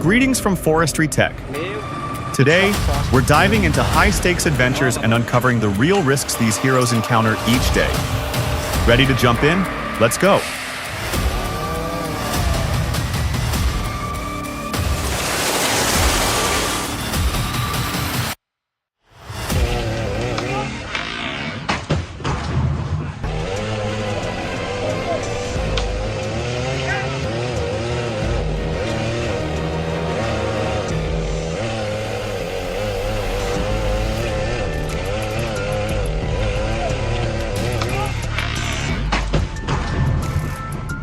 Greetings from Forestry Tech. Today, we're diving into high-stakes adventures and uncovering the real risks these heroes encounter each day. Ready to jump in? Let's go!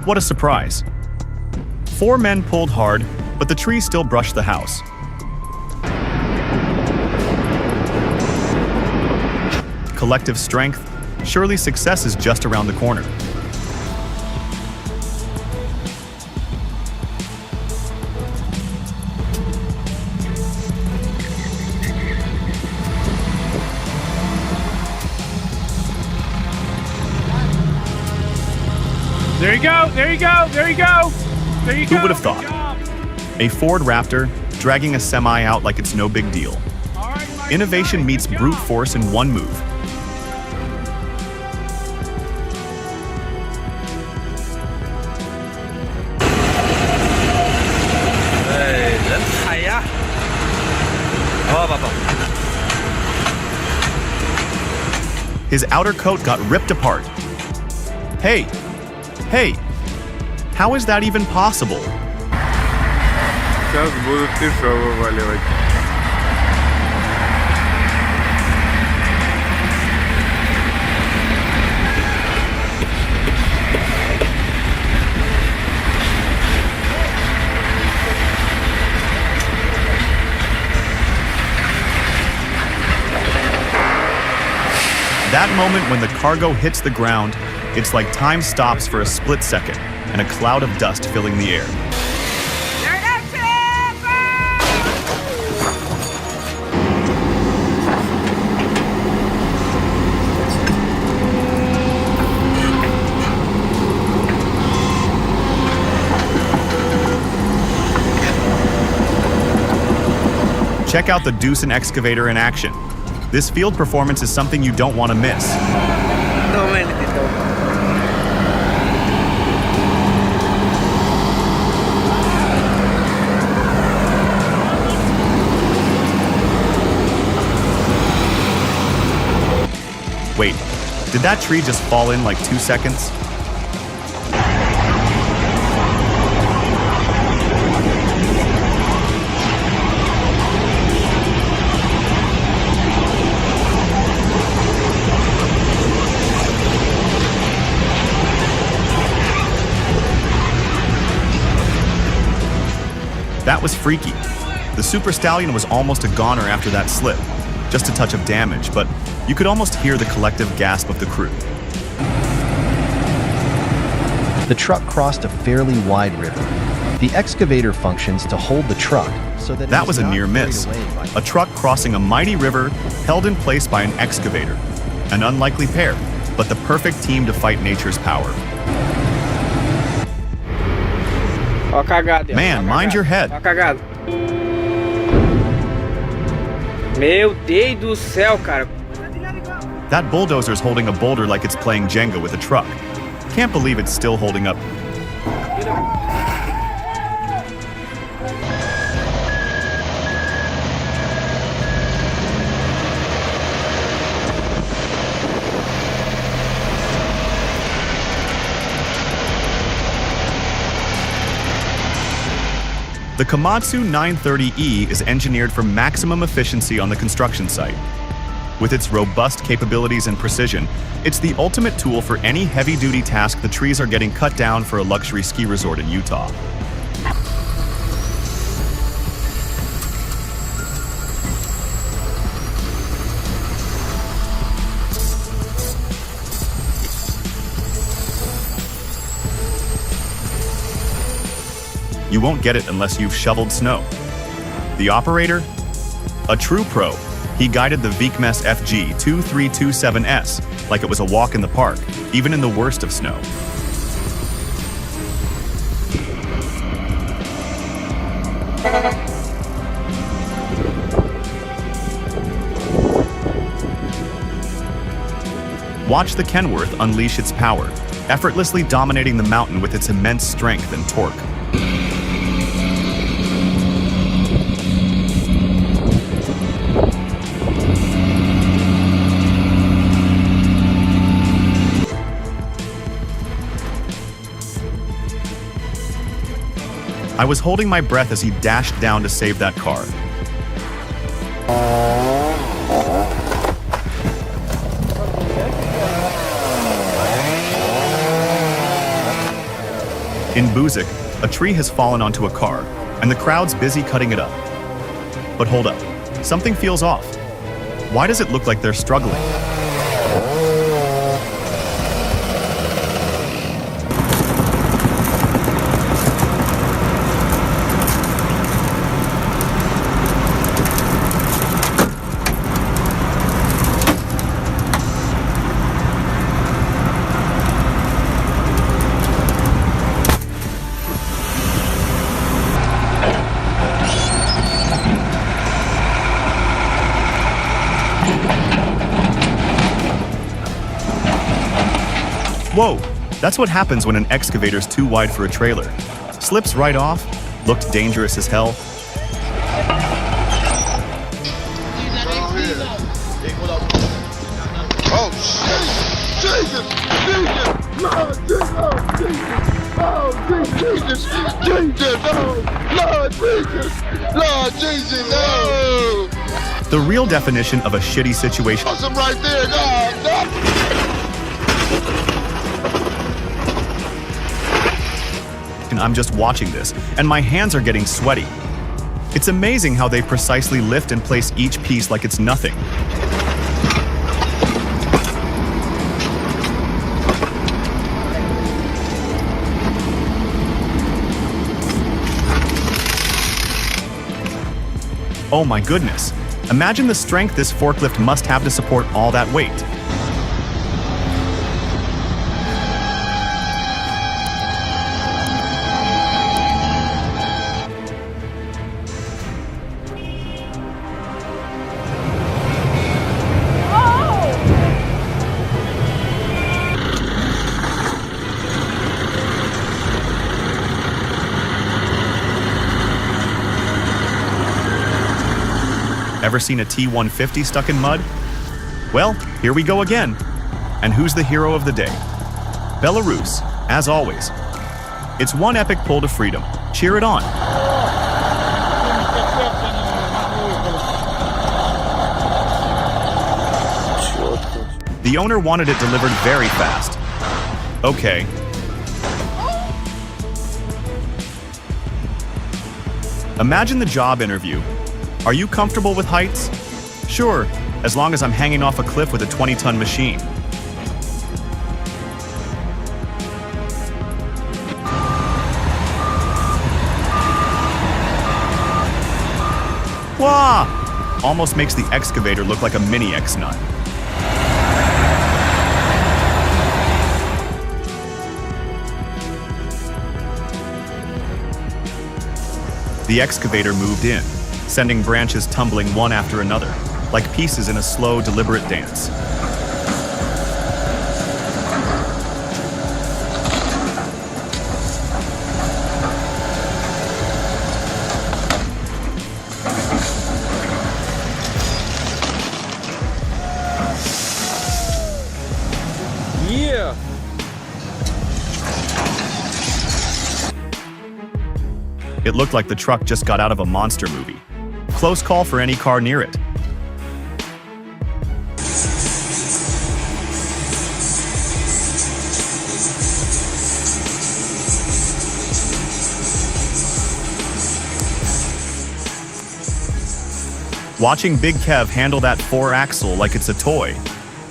What a surprise. 4 men pulled hard, but the tree still brushed the house. Collective strength, surely success is just around the corner. There you go, there you go, there you go, there you go. Who would have thought? A Ford Raptor dragging a semi out like it's no big deal. Innovation meets brute force in one move. His outer coat got ripped apart. Hey, how is that even possible? Сейчас будут еще вываливать. That moment when the cargo hits the ground, it's like time stops for a split second and a cloud of dust filling the air. Check out the Deucin excavator in action. This field performance is something you don't want to miss. Wait, did that tree just fall in like 2 seconds? That was freaky. The Super Stallion was almost a goner after that slip. Just a touch of damage, but you could almost hear the collective gasp of the crew. The truck crossed a fairly wide river. The excavator functions to hold the truck so that That was a near miss. A truck crossing a mighty river held in place by an excavator. An unlikely pair, but the perfect team to fight nature's power. Man, mind your head. Meu Deus do céu, cara. That bulldozer's holding a boulder like it's playing Jenga with a truck. Can't believe it's still holding up. The Komatsu 930E is engineered for maximum efficiency on the construction site. With its robust capabilities and precision, it's the ultimate tool for any heavy-duty task the trees are getting cut down for a luxury ski resort in Utah. You won't get it unless you've shoveled snow. The operator? A true pro. He guided the Vikmes FG 2327S like it was a walk in the park, even in the worst of snow. Watch the Kenworth unleash its power, effortlessly dominating the mountain with its immense strength and torque. I was holding my breath as he dashed down to save that car. In Buzik, a tree has fallen onto a car, and the crowd's busy cutting it up. But hold up, something feels off. Why does it look like they're struggling? Whoa, that's what happens when an excavator's too wide for a trailer. Slips right off, looked dangerous as hell. Oh, Jesus! Jesus! Lord Jesus! Oh, Jesus! Jesus! Oh, Lord Jesus! Lord Jesus! Oh! The real definition of a shitty situation. Awesome right there, God! I'm just watching this, and my hands are getting sweaty. It's amazing how they precisely lift and place each piece like it's nothing. Oh my goodness. Imagine the strength this forklift must have to support all that weight. Ever seen a T-150 stuck in mud? Well, here we go again. And who's the hero of the day? Belarus, as always. It's one epic pull to freedom. Cheer it on. The owner wanted it delivered very fast. Okay. Imagine the job interview. Are you comfortable with heights? Sure, as long as I'm hanging off a cliff with a 20-ton machine. Wah! Almost makes the excavator look like a mini X-nut. The excavator moved in, sending branches tumbling one after another, like pieces in a slow, deliberate dance. Yeah! It looked like the truck just got out of a monster movie. Close call for any car near it. Watching Big Kev handle that 4-axle like it's a toy,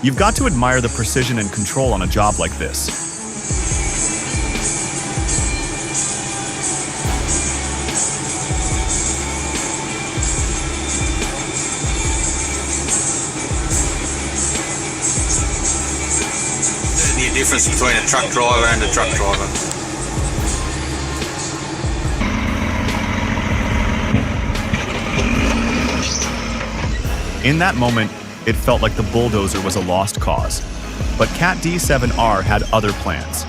you've got to admire the precision and control on a job like this. The difference between a truck driver and a truck driver. In that moment, it felt like the bulldozer was a lost cause. But Cat D7R had other plans.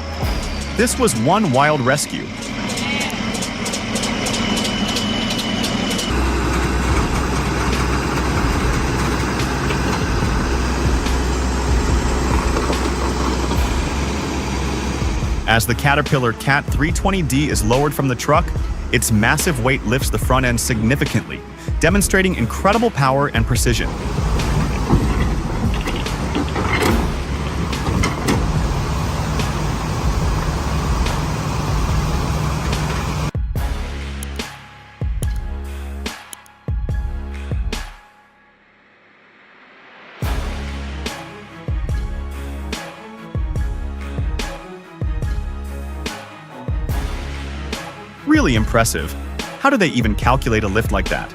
This was one wild rescue. As the Caterpillar Cat 320D is lowered from the truck, its massive weight lifts the front end significantly, demonstrating incredible power and precision. Really impressive. How do they even calculate a lift like that?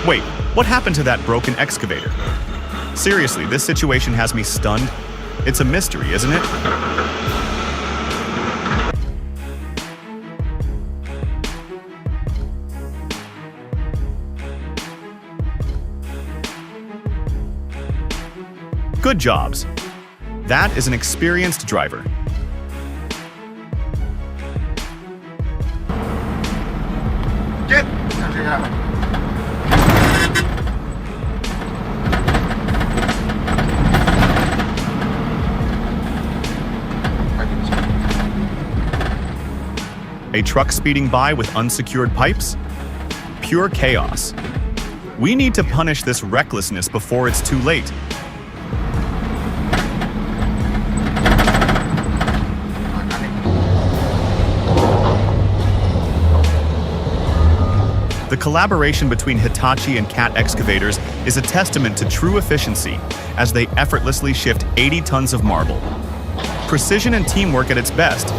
Wait, what happened to that broken excavator? Seriously, this situation has me stunned. It's a mystery, isn't it? Good jobs. That is an experienced driver. Get! A truck speeding by with unsecured pipes? Pure chaos. We need to punish this recklessness before it's too late. The collaboration between Hitachi and Cat excavators is a testament to true efficiency as they effortlessly shift 80 tons of marble. Precision and teamwork at its best.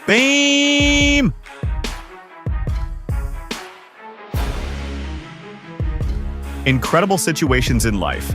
Beam! Incredible situations in life.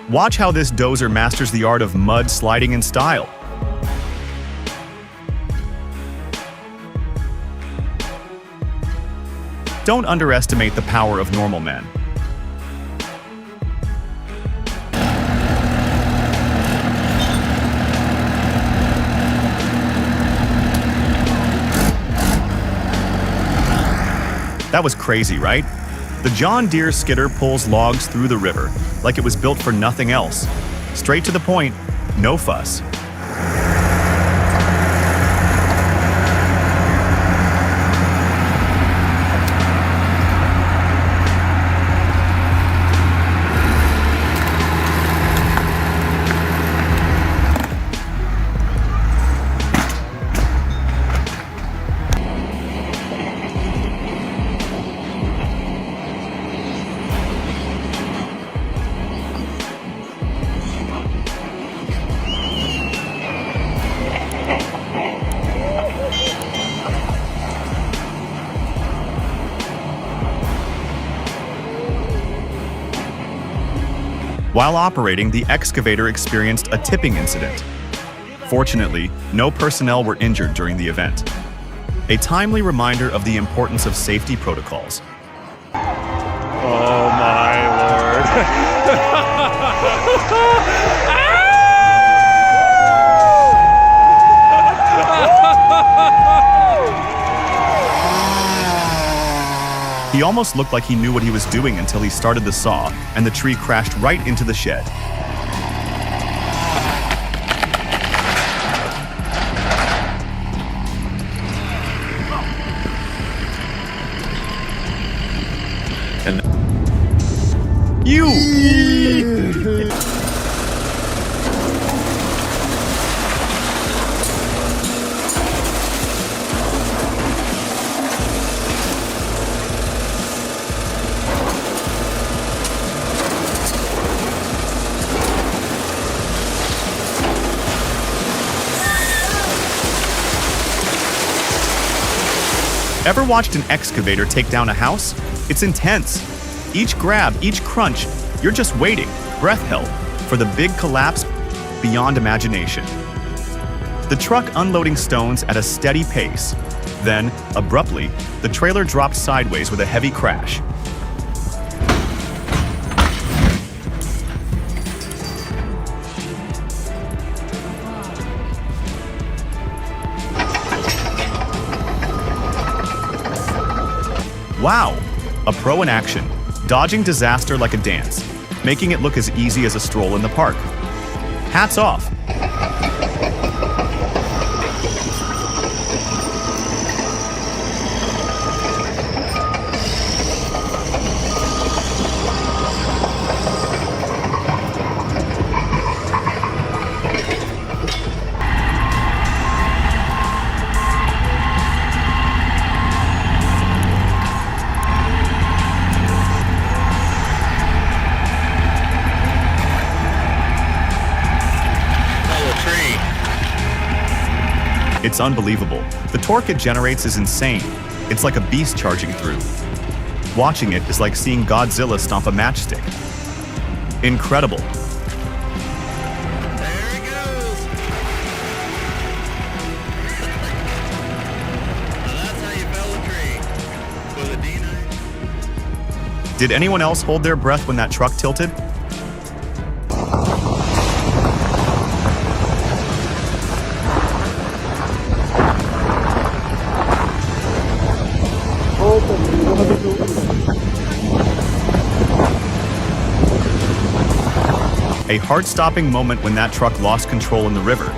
Watch how this dozer masters the art of mud sliding in style. Don't underestimate the power of normal men. That was crazy, right? The John Deere skidder pulls logs through the river like it was built for nothing else. Straight to the point, no fuss. While operating, the excavator experienced a tipping incident. Fortunately, no personnel were injured during the event. A timely reminder of the importance of safety protocols. Oh my He almost looked like he knew what he was doing until he started the saw, and the tree crashed right into the shed. You! Ever watched an excavator take down a house? It's intense. Each grab, each crunch, you're just waiting, breath held, for the big collapse beyond imagination. The truck unloading stones at a steady pace. Then, abruptly, the trailer dropped sideways with a heavy crash. Wow! A pro in action, dodging disaster like a dance, making it look as easy as a stroll in the park. Hats off! It's unbelievable. The torque it generates is insane. It's like a beast charging through. Watching it is like seeing Godzilla stomp a matchstick. Incredible. There he goes. That's how you fell a tree. With a D9. Did anyone else hold their breath when that truck tilted? A heart-stopping moment when that truck lost control in the river.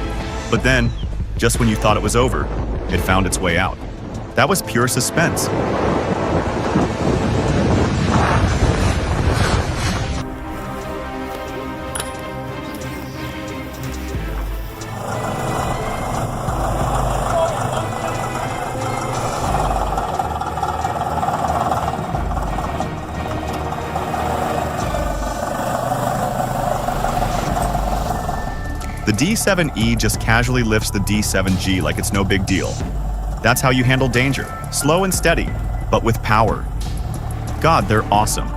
But then, just when you thought it was over, it found its way out. That was pure suspense. The D7E just casually lifts the D7G like it's no big deal. That's how you handle danger, slow and steady, but with power. God, they're awesome.